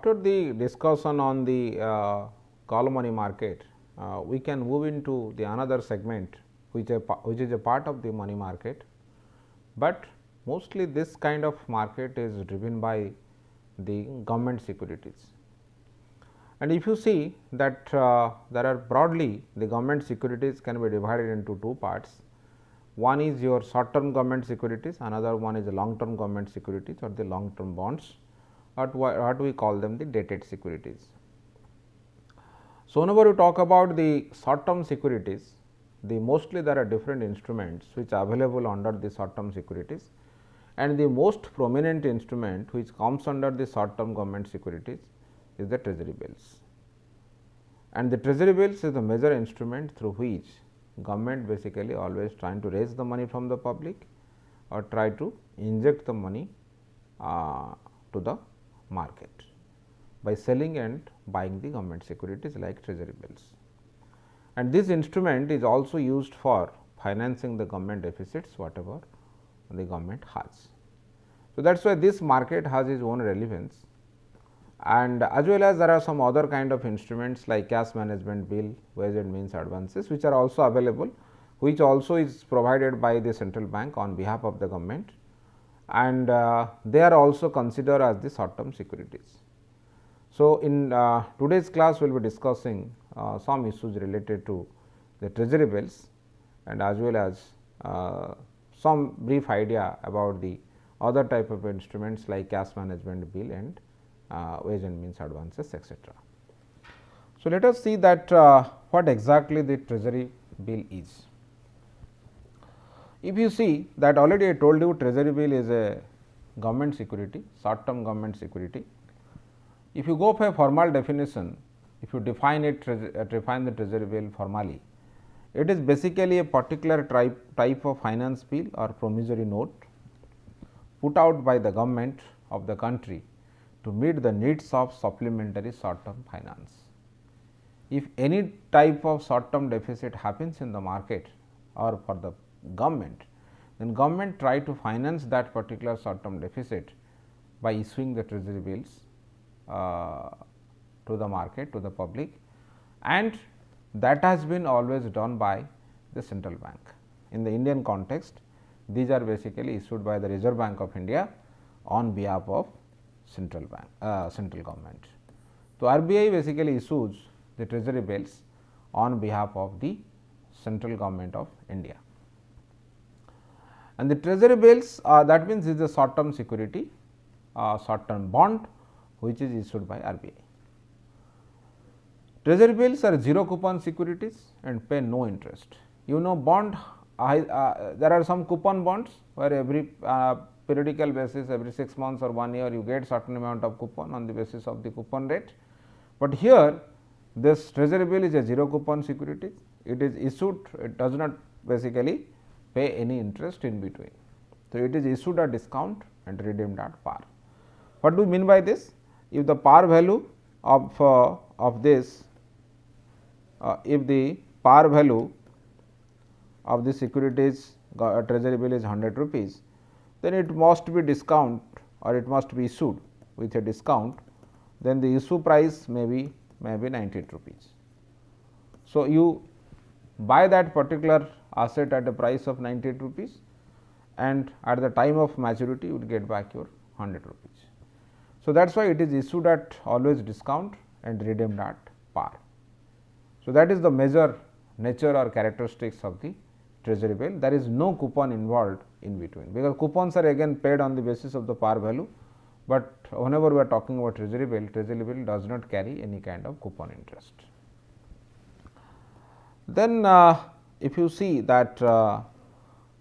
after the discussion on the call money market, we can move into the another segment which is a part of the money market, but mostly this kind of market is driven by the government securities. And if you see that there are broadly the government securities can be divided into two parts. One is your short term government securities, another one is long term government securities or the long term bonds, or what we call them the dated securities. So, whenever you talk about the short term securities, mostly there are different instruments which are available under the short term securities, and the most prominent instrument which comes under the short term government securities is the treasury bills. And the treasury bills is the major instrument through which government basically always trying to raise the money from the public or try to inject the money to the market by selling and buying the government securities like treasury bills. And this instrument is also used for financing the government deficits whatever the government has. So, that is why this market has its own relevance, and as well as there are some other kind of instruments like cash management bill, wage and means advances, which are also available, which also is provided by the central bank on behalf of the government, and they are also considered as the short term securities. So, in today's class we will be discussing some issues related to the treasury bills and as well as some brief idea about the other type of instruments like cash management bill and wage and means advances, etc. So, let us see that what exactly the treasury bill is. If you see that already I told you treasury bill is a government security, short term government security. If you go for a formal definition, if you define it, define the treasury bill formally, it is basically a particular type of finance bill or promissory note put out by the government of the country to meet the needs of supplementary short term finance. If any type of short term deficit happens in the market or for the government, then government try to finance that particular short term deficit by issuing the treasury bills to the market, to the public, and that has been always done by the central bank. In the Indian context, these are basically issued by the Reserve Bank of India on behalf of central bank, central government. So, RBI basically issues the treasury bills on behalf of the central government of India. And the treasury bills that means is a short term security, short term bond which is issued by RBI. Treasury bills are zero coupon securities and pay no interest. You know bond, there are some coupon bonds where every periodical basis, every 6 months or 1 year you get certain amount of coupon on the basis of the coupon rate. But here this treasury bill is a zero coupon security, it is issued, it does not basically pay any interest in between. So, it is issued at discount and redeemed at par. What do we mean by this? If the par value of this, if the par value of the securities treasury bill is 100 rupees, then it must be discount or it must be issued with a discount, then the issue price may be 98 rupees. So, you buy that particular asset at a price of 98 rupees and at the time of maturity you will get back your 100 rupees. So, that is why it is issued at always discount and redeemed at par. So, that is the major nature or characteristics of the treasury bill. There is no coupon involved in between, because coupons are again paid on the basis of the par value, but whenever we are talking about treasury bill does not carry any kind of coupon interest. Then if you see that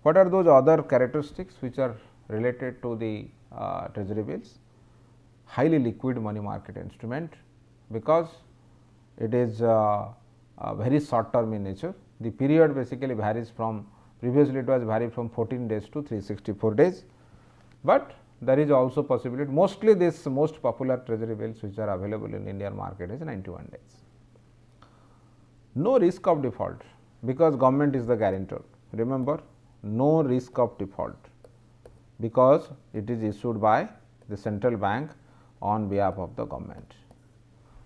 what are those other characteristics which are related to the treasury bills? Highly liquid money market instrument, because it is very short term in nature. The period basically varies from, previously it was varied from 14 days to 364 days, but there is also possibility, mostly this most popular treasury bills which are available in Indian market is 91 days. No risk of default, because government is the guarantor. Remember, no risk of default, because it is issued by the central bank on behalf of the government.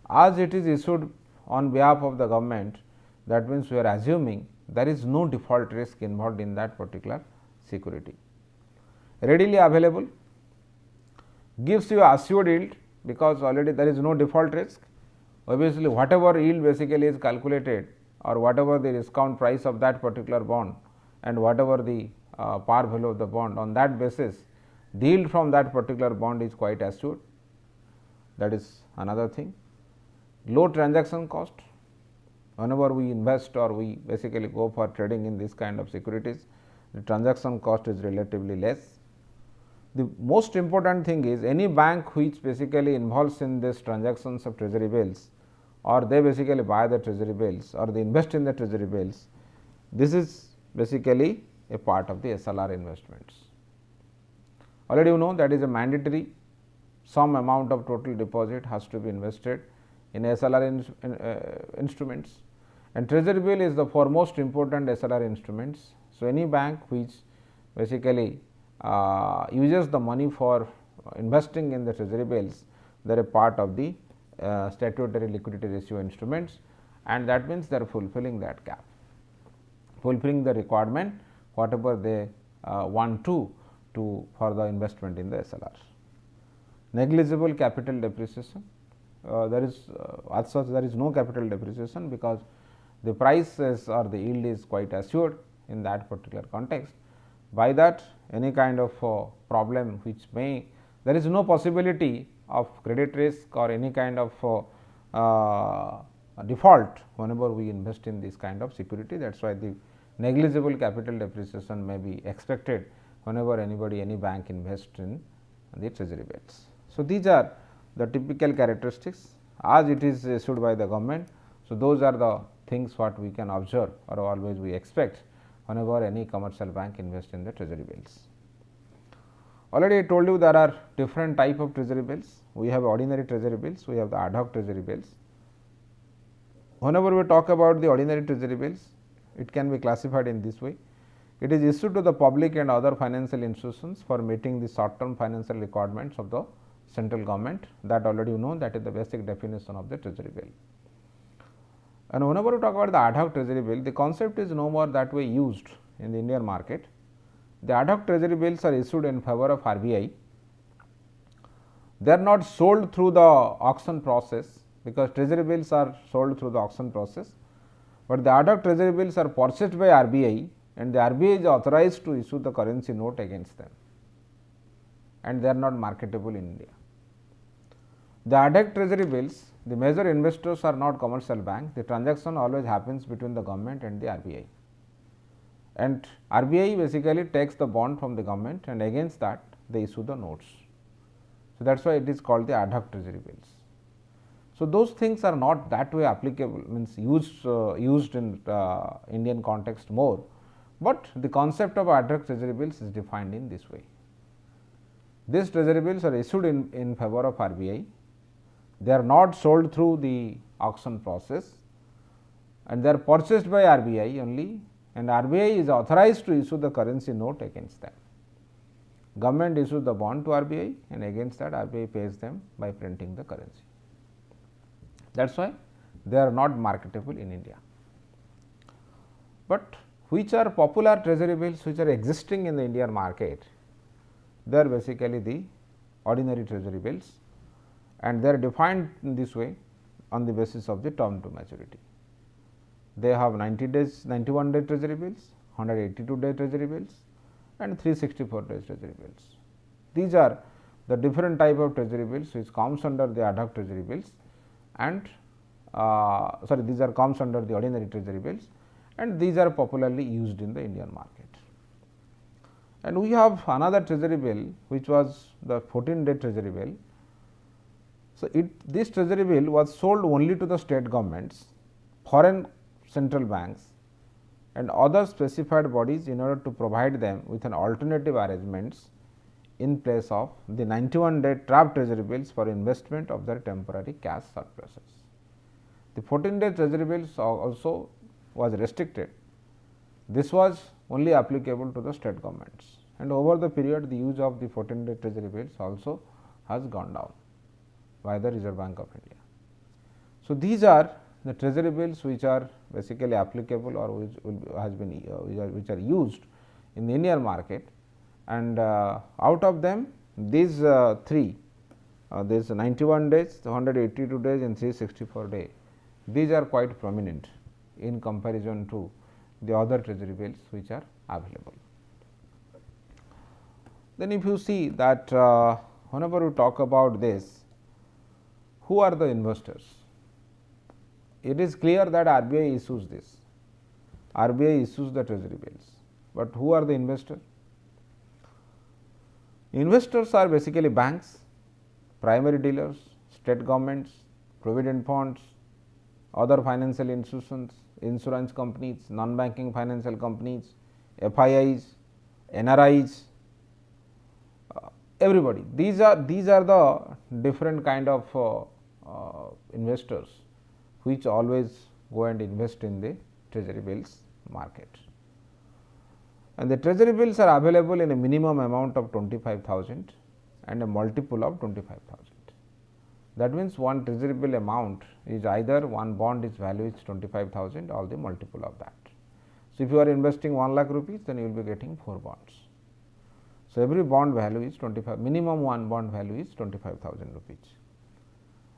As it is issued on behalf of the government, that means we are assuming there is no default risk involved in that particular security. Readily available, gives you assured yield, because already there is no default risk. Obviously, whatever yield basically is calculated, or whatever the discount price of that particular bond and whatever the par value of the bond, on that basis the yield from that particular bond is quite assured. That is another thing. Low transaction cost, whenever we invest or we basically go for trading in this kind of securities, the transaction cost is relatively less. The most important thing is, any bank which basically involves in this transactions of treasury bills, or they basically buy the treasury bills or they invest in the treasury bills, this is basically a part of the SLR investments. Already you know that is a mandatory, some amount of total deposit has to be invested in SLR instruments, and treasury bill is the foremost important SLR instruments. So, any bank which basically uses the money for investing in the treasury bills, they are a part of the statutory liquidity ratio instruments, and that means they are fulfilling that gap, fulfilling the requirement whatever they want to for the investment in the SLR. Negligible capital depreciation, there is as such there is no capital depreciation, because the prices or the yield is quite assured in that particular context. By that, any kind of problem which may, there is no possibility of credit risk or any kind of default whenever we invest in this kind of security. That is why the negligible capital depreciation may be expected whenever any bank invests in the treasury bills. So, these are the typical characteristics as it is issued by the government. So, those are the things what we can observe or always we expect whenever any commercial bank invests in the treasury bills. Already I told you there are different type of treasury bills. We have ordinary treasury bills, we have the ad hoc treasury bills. Whenever we talk about the ordinary treasury bills, it can be classified in this way. It is issued to the public and other financial institutions for meeting the short term financial requirements of the central government, that already you know, that is the basic definition of the treasury bill. And whenever we talk about the ad hoc treasury bill, the concept is no more that way used in the Indian market. The ad hoc treasury bills are issued in favor of RBI. They are not sold through the auction process, because treasury bills are sold through the auction process, but the ad hoc treasury bills are purchased by RBI and the RBI is authorized to issue the currency note against them, and they are not marketable in India. The ad hoc treasury bills, the major investors are not commercial bank, the transaction always happens between the government and the RBI, and RBI basically takes the bond from the government and against that they issue the notes. So, that is why it is called the ad hoc treasury bills. So, those things are not that way applicable, means used in Indian context more, but the concept of ad hoc treasury bills is defined in this way. These treasury bills are issued in favor of RBI, they are not sold through the auction process, and they are purchased by RBI only, and RBI is authorized to issue the currency note against them. Government issues the bond to RBI, and against that RBI pays them by printing the currency. That is why they are not marketable in India. But which are popular treasury bills which are existing in the Indian market? They are basically the ordinary treasury bills, and they are defined in this way on the basis of the term to maturity. They have 90 days, 91 day treasury bills, 182 day treasury bills, and 364 days treasury bills. These are the different type of treasury bills which comes under the ad hoc treasury bills, and these are comes under the ordinary treasury bills, and these are popularly used in the Indian market. And we have another treasury bill which was the 14-day treasury bill. So, this treasury bill was sold only to the state governments, foreign central banks and other specified bodies in order to provide them with an alternative arrangements in place of the 91-day trap treasury bills for investment of their temporary cash surpluses. The 14-day treasury bills also was restricted. This was only applicable to the state governments, and over the period the use of the 14-day treasury bills also has gone down. by the Reserve Bank of India. So, these are the treasury bills which are basically applicable or which has been which are used in the Indian market, and out of them these three, this 91 days, 182 days and 364 days, these are quite prominent in comparison to the other treasury bills which are available. Then if you see that whenever we talk about this, who are the investors? It is clear that RBI issues this, RBI issues the treasury bills, but who are the investors? Investors are basically banks, primary dealers, state governments, provident funds, other financial institutions, insurance companies, non-banking financial companies, FIIs, NRIs, everybody. These are the different kind of investors which always go and invest in the treasury bills market. And the treasury bills are available in a minimum amount of 25,000 and a multiple of 25,000. That means, one treasury bill amount is either one bond is value is 25,000 or the multiple of that. So, if you are investing 1 lakh rupees, then you will be getting 4 bonds. So, every bond value is 25, minimum one bond value is 25,000 rupees.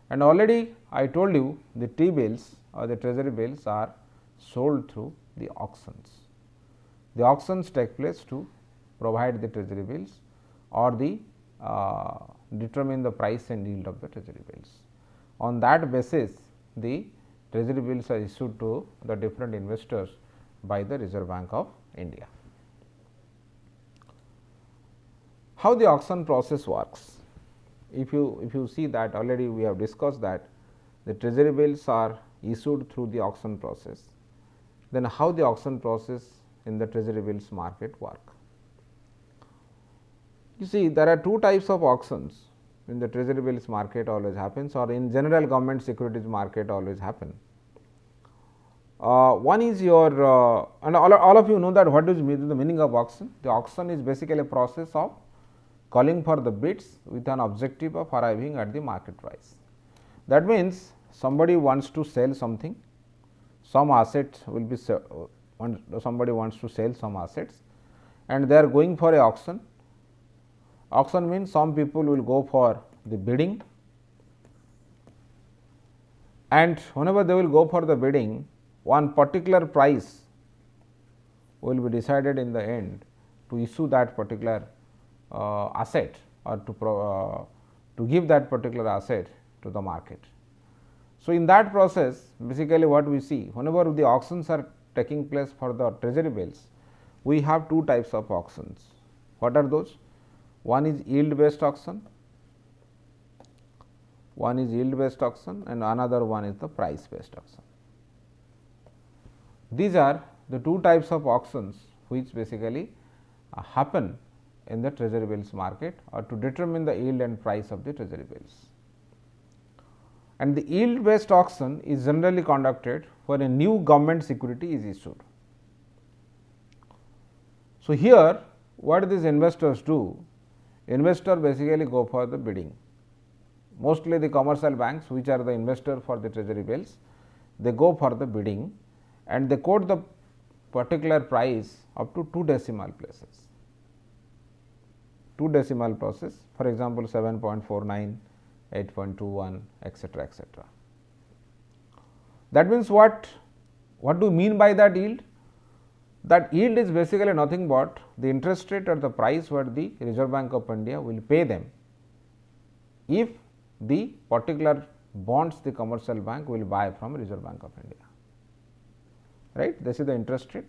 And already I told you the T bills or the treasury bills are sold through the auctions. The auctions take place to provide the treasury bills or the determine the price and yield of the treasury bills. On that basis, the treasury bills are issued to the different investors by the Reserve Bank of India. How the auction process works? If you see that already we have discussed that the treasury bills are issued through the auction process, then how the auction process in the treasury bills market work? You see, there are two types of auctions in the treasury bills market always happens, or in general government securities market always happen. One is your and all of you know that what is the meaning of auction. The auction is basically a process of calling for the bids with an objective of arriving at the market price. That means, somebody wants to sell something, some assets will be somebody wants to sell some assets and they are going for a auction. Auction means some people will go for the bidding, and whenever they will go for the bidding, one particular price will be decided in the end to issue that particular asset or to give that particular asset to the market. So, in that process basically what we see, whenever the auctions are taking place for the treasury bills, we have two types of auctions. What are those? One is yield based auction, and another one is the price based auction. These are the two types of auctions which basically happen in the treasury bills market or to determine the yield and price of the treasury bills. And the yield based auction is generally conducted when a new government security is issued. So, here what these investors do, investor basically go for the bidding. Mostly the commercial banks which are the investor for the treasury bills, they go for the bidding and they quote the particular price up to 2 decimal places. 2 decimal places, for example, 7.49, 8.21, etc., etc. That means what do you mean by that yield? That yield is basically nothing but the interest rate or the price what the Reserve Bank of India will pay them if the particular bonds the commercial bank will buy from Reserve Bank of India, right. This is the interest rate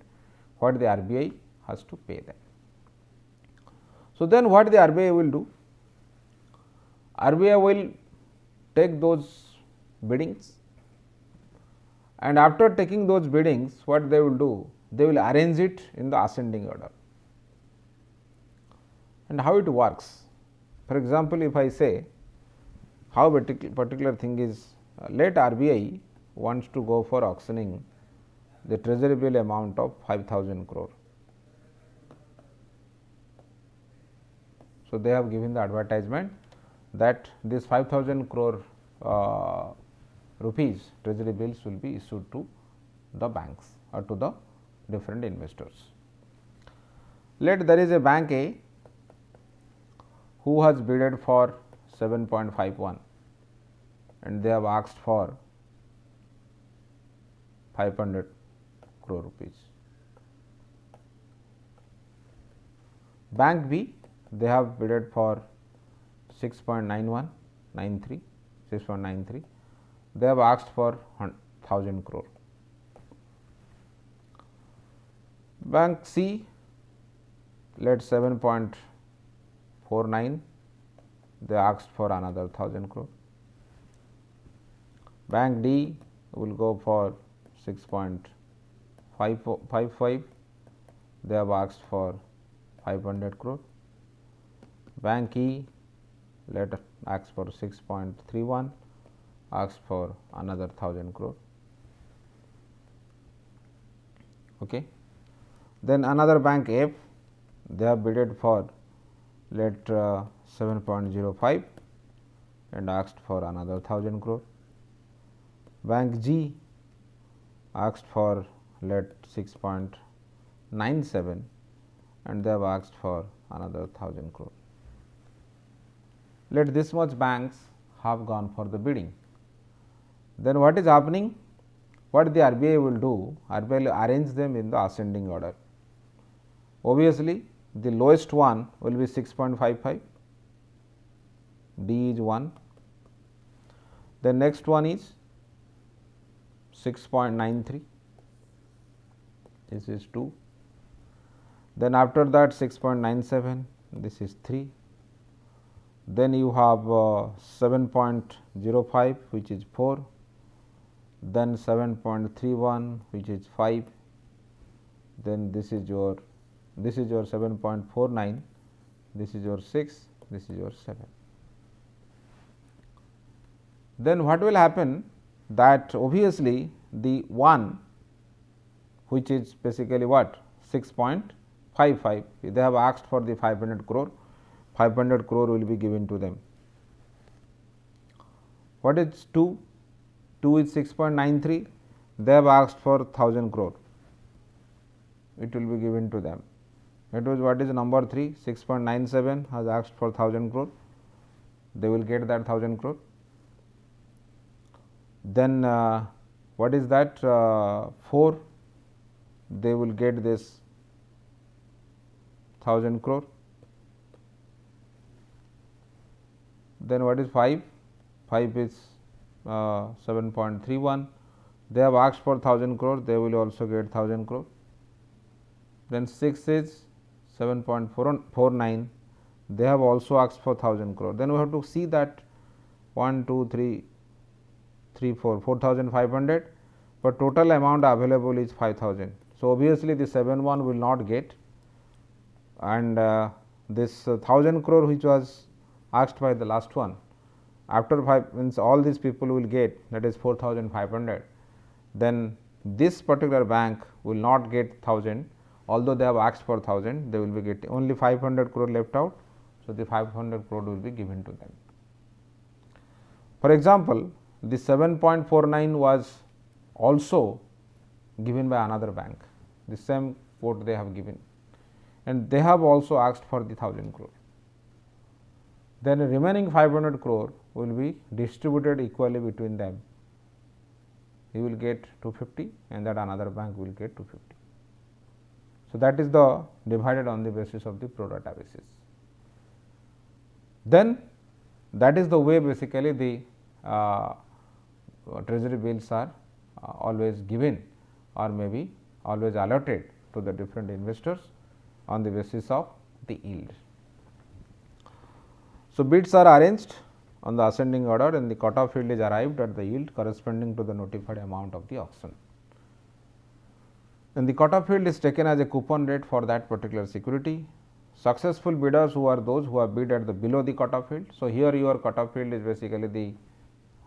what the RBI has to pay them. So, then what the RBI will do? RBI will take those biddings, and after taking those biddings what they will do? They will arrange it in the ascending order. And how it works? For example, if I say how particular thing is, let RBI wants to go for auctioning the treasury bill amount of 5,000 crore. So, they have given the advertisement that this 5,000 crore rupees treasury bills will be issued to the banks or to the different investors. Let there is a bank A who has bidded for 7.51 and they have asked for 500 crore rupees. Bank B, they have bidded for 6.9193, 6.93. They have asked for 1000 crore. Bank C, let 7.49, they asked for another 1000 crore. Bank D will go for 6.55, they have asked for 500 crore. Bank E, let ask for 6.31, asked for another 1000 crore. Okay. Then another bank F, they have bidded for let 7.05 and asked for another 1000 crore. Bank G asked for let 6.97 and they have asked for another 1000 crore. Let this much banks have gone for the bidding. Then what is happening? What the RBI will do? RBI will arrange them in the ascending order. Obviously, the lowest one will be 6.55, D is 1, the next one is 6.93, this is 2, then after that 6.97, this is 3, then you have 7.05 which is 4, then 7.31 which is 5, then this is your 7.49, this is your 6, this is your 7. Then what will happen, that obviously the one which is basically what 6.55, they have asked for the 500 crore, 500 crore will be given to them. What is 2? 2 is 6.93, they have asked for 1000 crore, it will be given to them. It was what is number 3, 6.97 has asked for 1000 crore, they will get that 1000 crore. Then what is that 4, they will get this 1000 crore. Then what is 5? 5 is 7.31, they have asked for 1000 crore, they will also get 1000 crore. Then 6 is 7.49, they have also asked for 1000 crore. Then we have to see that 1, 2, 3, 4,500, but total amount available is 5,000. So, obviously, the 7 1 will not get, and this 1000 crore which was asked by the last one, after 5 means all these people will get, that is 4,500. Then this particular bank will not get 1000, although they have asked for 1000, they will be getting only 500 crore left out. So, the 500 crore will be given to them. For example, the 7.49 was also given by another bank, the same quote they have given, and they have also asked for the 1000 crore. Then the remaining 500 crore will be distributed equally between them. He will get 250 and that another bank will get 250. So, that is the divided on the basis of the pro rata basis. Then that is the way basically the treasury bills are always given or maybe always allotted to the different investors on the basis of the yield. So, bids are arranged on the ascending order and the cutoff yield is arrived at the yield corresponding to the notified amount of the auction. Then the cutoff yield is taken as a coupon rate for that particular security. Successful bidders who are those who have bid at the below the cutoff yield. So, here your cutoff yield is basically the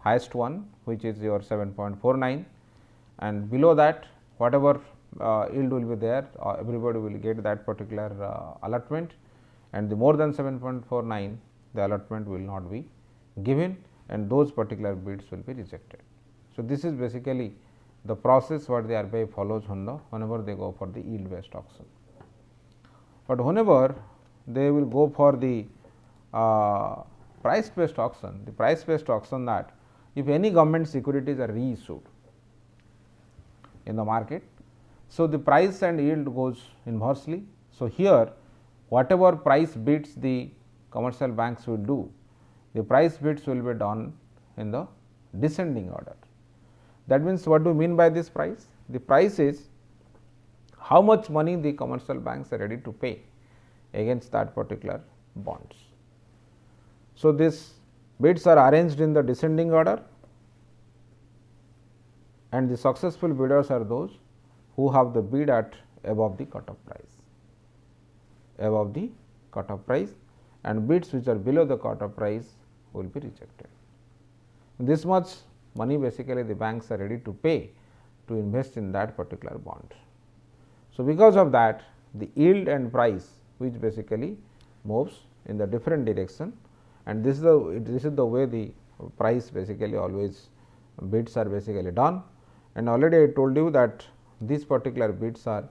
highest one, which is your 7.49, and below that whatever yield will be there, everybody will get that particular allotment, and the more than 7.49 the allotment will not be given and those particular bids will be rejected. So, this is basically the process what the RBI follows whenever they go for the yield based auction. But whenever they will go for the price based auction, the price based auction, that if any government securities are reissued in the market, so the price and yield goes inversely. So, here whatever price bids the commercial banks will do, the price bids will be done in the descending order. That means, what do you mean by this price? The price is how much money the commercial banks are ready to pay against that particular bonds. So, these bids are arranged in the descending order, and the successful bidders are those who have the bid at above the cut off price, and bids which are below the cut off price will be rejected. This much money basically the banks are ready to pay to invest in that particular bond. So, because of that, the yield and price which basically moves in the different direction, and this is the way the price basically always bids are basically done. And already I told you that these particular bids are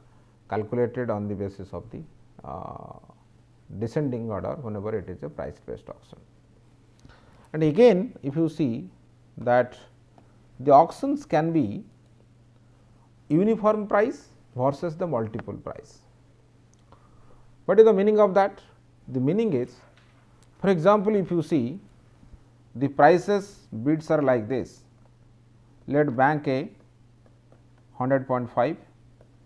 calculated on the basis of the descending order whenever it is a price based auction. And again, if you see that the auctions can be uniform price versus the multiple price. What is the meaning of that? The meaning is, for example, if you see the prices bids are like this, let bank A 100.5,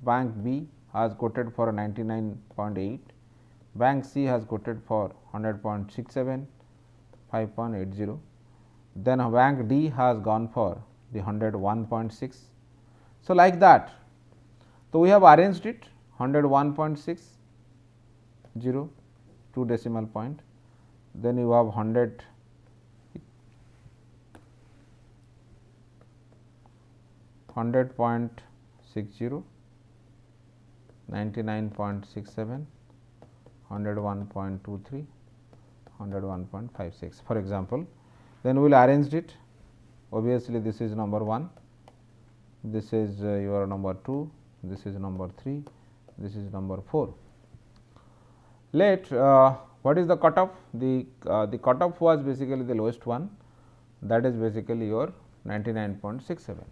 bank B has quoted for 99.8, bank C has quoted for 100.67, 5.80, then bank D has gone for the 101.6. So, like that. So, we have arranged it 101.60, 2 decimal point, then you have 100, 100.60, 99.67, 101.23, 101.56 for example. Then we will arrange it. Obviously, this is number 1, this is your number 2, this is number 3, this is number 4. Let what is the cutoff? The cutoff was basically the lowest one, that is basically your 99.67.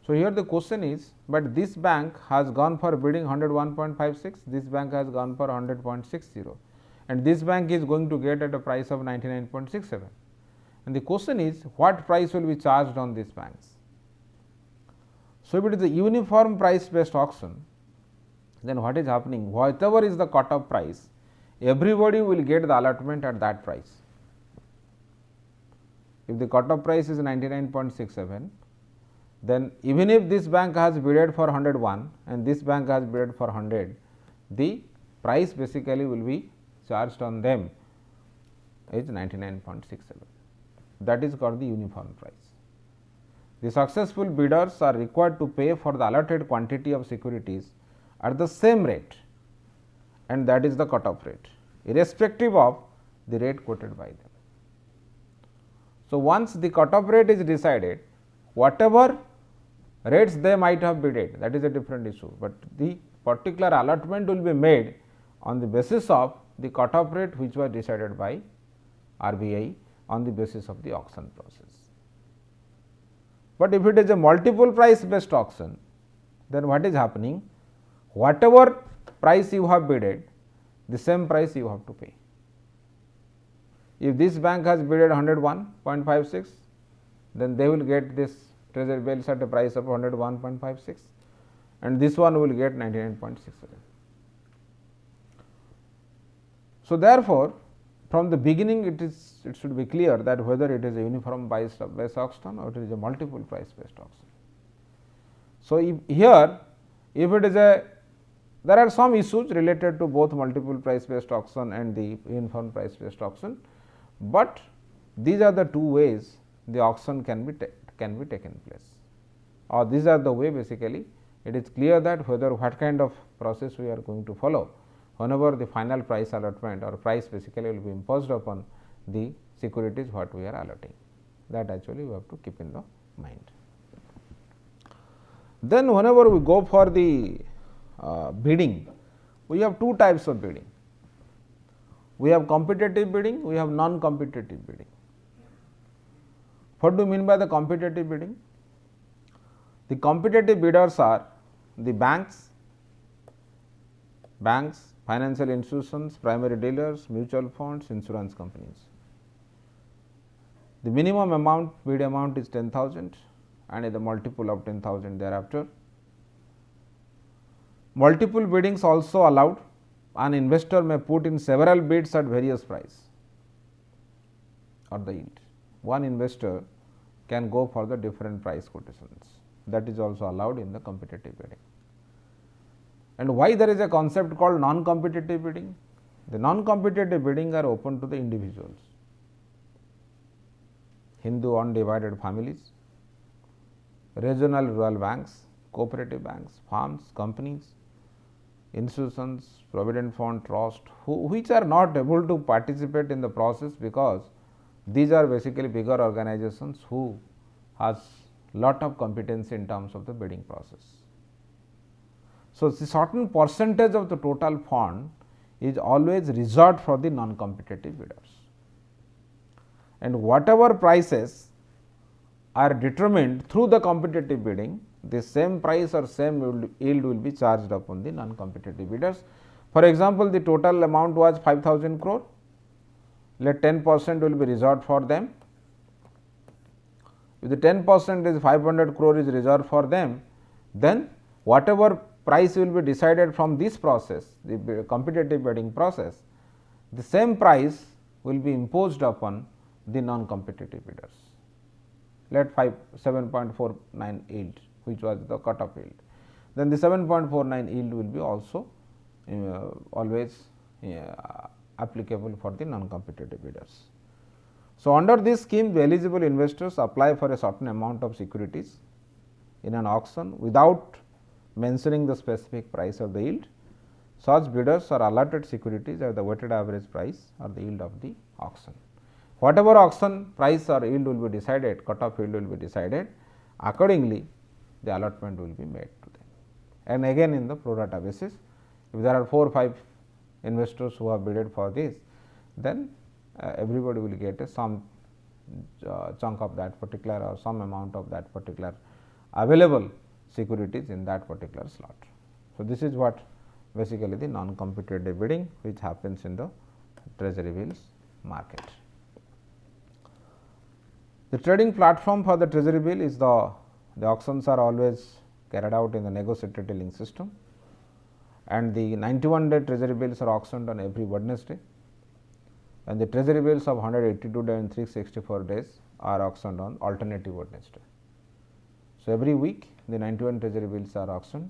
So, here the question is, but this bank has gone for bidding 101.56, this bank has gone for 100.60, and this bank is going to get at a price of 99.67. And the question is, what price will be charged on these banks? So, if it is a uniform price based auction, then what is happening? Whatever is the cut off price, everybody will get the allotment at that price. If the cut off price is 99.67, then even if this bank has bidded for 101 and this bank has bidded for 100, the price basically will be charged on them is 99.67. That is called the uniform price. The successful bidders are required to pay for the allotted quantity of securities at the same rate, and that is the cut off rate, irrespective of the rate quoted by them. So, once the cut off rate is decided, whatever rates they might have bidded, that is a different issue, but the particular allotment will be made on the basis of the cut off rate which was decided by RBI on the basis of the auction process. But if it is a multiple price based auction, then what is happening? Whatever price you have bidded, the same price you have to pay. If this bank has bidded 101.56, then they will get this treasury bills at a price of 101.56, and this one will get 99.67. So, therefore, from the beginning it should be clear that whether it is a uniform price based auction or it is a multiple price based auction. So, if it is a, there are some issues related to both multiple price based auction and the uniform price based auction, but these are the two ways the auction can be taken place, or these are the way basically it is clear that whether what kind of process we are going to follow whenever the final price allotment or price basically will be imposed upon the securities what we are allotting. That actually we have to keep in the mind. Then whenever we go for the bidding, we have two types of bidding. We have competitive bidding, we have non-competitive bidding. What do you mean by the competitive bidding? The competitive bidders are the banks, financial institutions, primary dealers, mutual funds, insurance companies. The minimum amount, bid amount is 10,000 and is a multiple of 10,000 thereafter. Multiple biddings also allowed. An investor may put in several bids at various price or the yield. One investor can go for the different price quotations, that is also allowed in the competitive bidding. And why there is a concept called non-competitive bidding? The non-competitive bidding are open to the individuals, Hindu undivided families, regional rural banks, cooperative banks, farms, companies, institutions, provident fund, trust, which are not able to participate in the process because these are basically bigger organizations who has lot of competency in terms of the bidding process. So, the certain percentage of the total fund is always reserved for the non-competitive bidders, and whatever prices are determined through the competitive bidding, the same price or same yield will be charged upon the non-competitive bidders. For example, the total amount was 5,000 crore, let 10% will be reserved for them. If the 10% is 500 crore is reserved for them, then whatever price will be decided from this process, the competitive bidding process, the same price will be imposed upon the non-competitive bidders. Let 7.49 yield, which was the cut-off yield. Then the 7.49 yield will be also always applicable for the non-competitive bidders. So, under this scheme, the eligible investors apply for a certain amount of securities in an auction without mentioning the specific price of the yield. Such bidders are allotted securities at the weighted average price or the yield of the auction. Whatever auction price or yield will be decided, cut-off yield will be decided, accordingly the allotment will be made to them. And again in the pro rata basis, if there are 4 or 5 investors who have bidded for this, then everybody will get a some chunk of that particular or some amount of that particular available securities in that particular slot. So, this is what basically the non-competitive bidding which happens in the treasury bills market. The trading platform for the treasury bill is the auctions are always carried out in the negotiated dealing system, and the 91-day treasury bills are auctioned on every Wednesday, and the treasury bills of 182 days and 364 days are auctioned on alternative Wednesday. So, every week the 91 treasury bills are auctioned,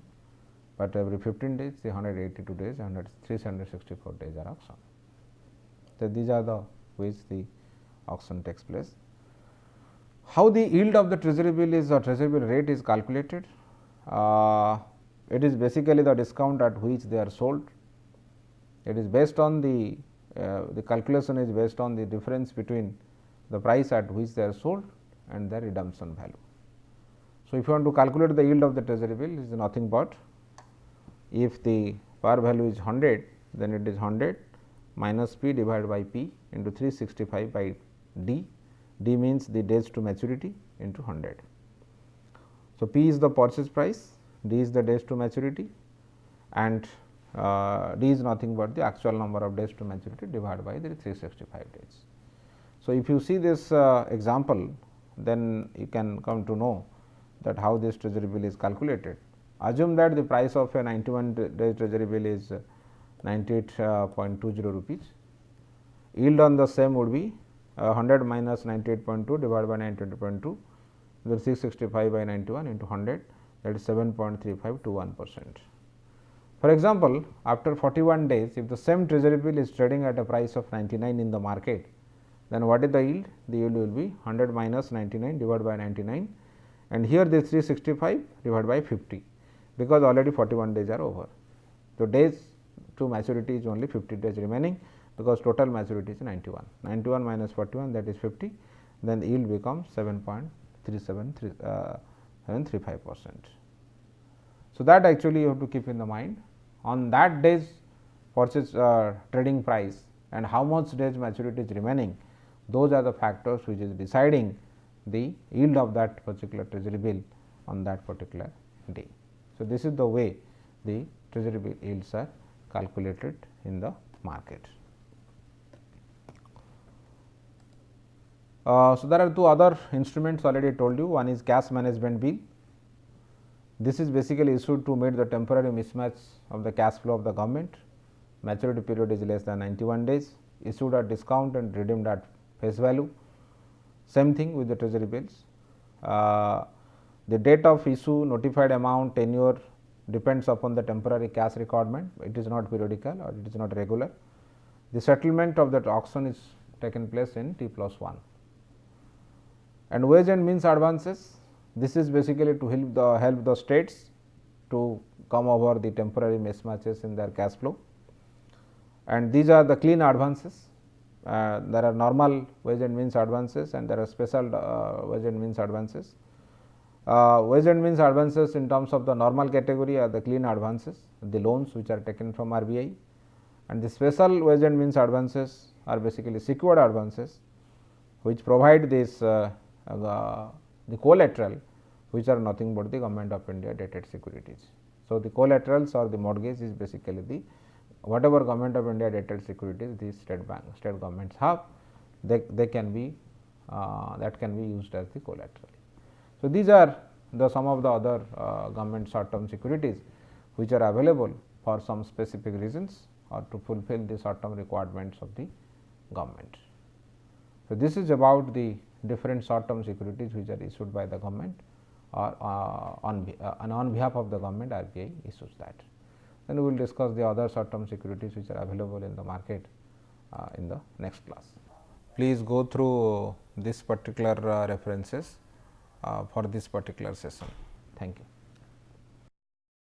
but every 15 days the 182 days and 364 days are auctioned. So, these are the ways the auction takes place. How the yield of the treasury bill is or treasury bill rate is calculated? It is basically the discount at which they are sold. It is based on the calculation is based on the difference between the price at which they are sold and their redemption value. So, if you want to calculate the yield of the treasury bill, it is nothing but if the par value is 100, then it is 100 minus P divided by P into 365 by D. D means the days to maturity into 100. So, P is the purchase price, D is the days to maturity, and D is nothing but the actual number of days to maturity divided by the 365 days. So, if you see this example, then you can come to know that how this treasury bill is calculated. Assume that the price of a 91 day treasury bill is 98.20 rupees. Yield on the same would be 100 minus 98.2 divided by 98.2, that is 665 by 91 into 100, that is 7.3521%. For example, after 41 days, if the same treasury bill is trading at a price of 99 in the market, then what is the yield? The yield will be 100 minus 99 divided by 99, and here this 365 divided by 50, because already 41 days are over. So, days to maturity is only 50 days remaining, because total maturity is 91. 91 minus 41, that is 50, then the yield becomes 7.375%. So, that actually you have to keep in the mind. On that day's purchase trading price and how much days maturity is remaining, those are the factors which is deciding the yield of that particular treasury bill on that particular day. So, this is the way the treasury bill yields are calculated in the market. So, there are two other instruments already told you. One is cash management bill. This is basically issued to meet the temporary mismatch of the cash flow of the government. Maturity period is less than 91 days, issued at discount and redeemed at face value. Same thing with the treasury bills. The date of issue, notified amount, tenure depends upon the temporary cash requirement. It is not periodical or it is not regular. The settlement of that auction is taken place in T+1. And wage and means advances, this is basically to help the states to come over the temporary mismatches in their cash flow, and these are the clean advances. There are normal wage and means advances and there are special wage and means advances. Wage and means advances in terms of the normal category are the clean advances, the loans which are taken from RBI, and the special wage and means advances are basically secured advances which provide this the collateral which are nothing but the Government of India dated securities. So, the collaterals or the mortgage is basically the whatever Government of India dated securities these state governments have, they can be that can be used as the collateral. So, these are the some of the other government short term securities which are available for some specific reasons or to fulfill the short term requirements of the government. So, this is about the different short term securities which are issued by the government or on behalf of the government RBI issues that. Then we will discuss the other short term securities which are available in the market in the next class. Please go through this particular references for this particular session. Thank you.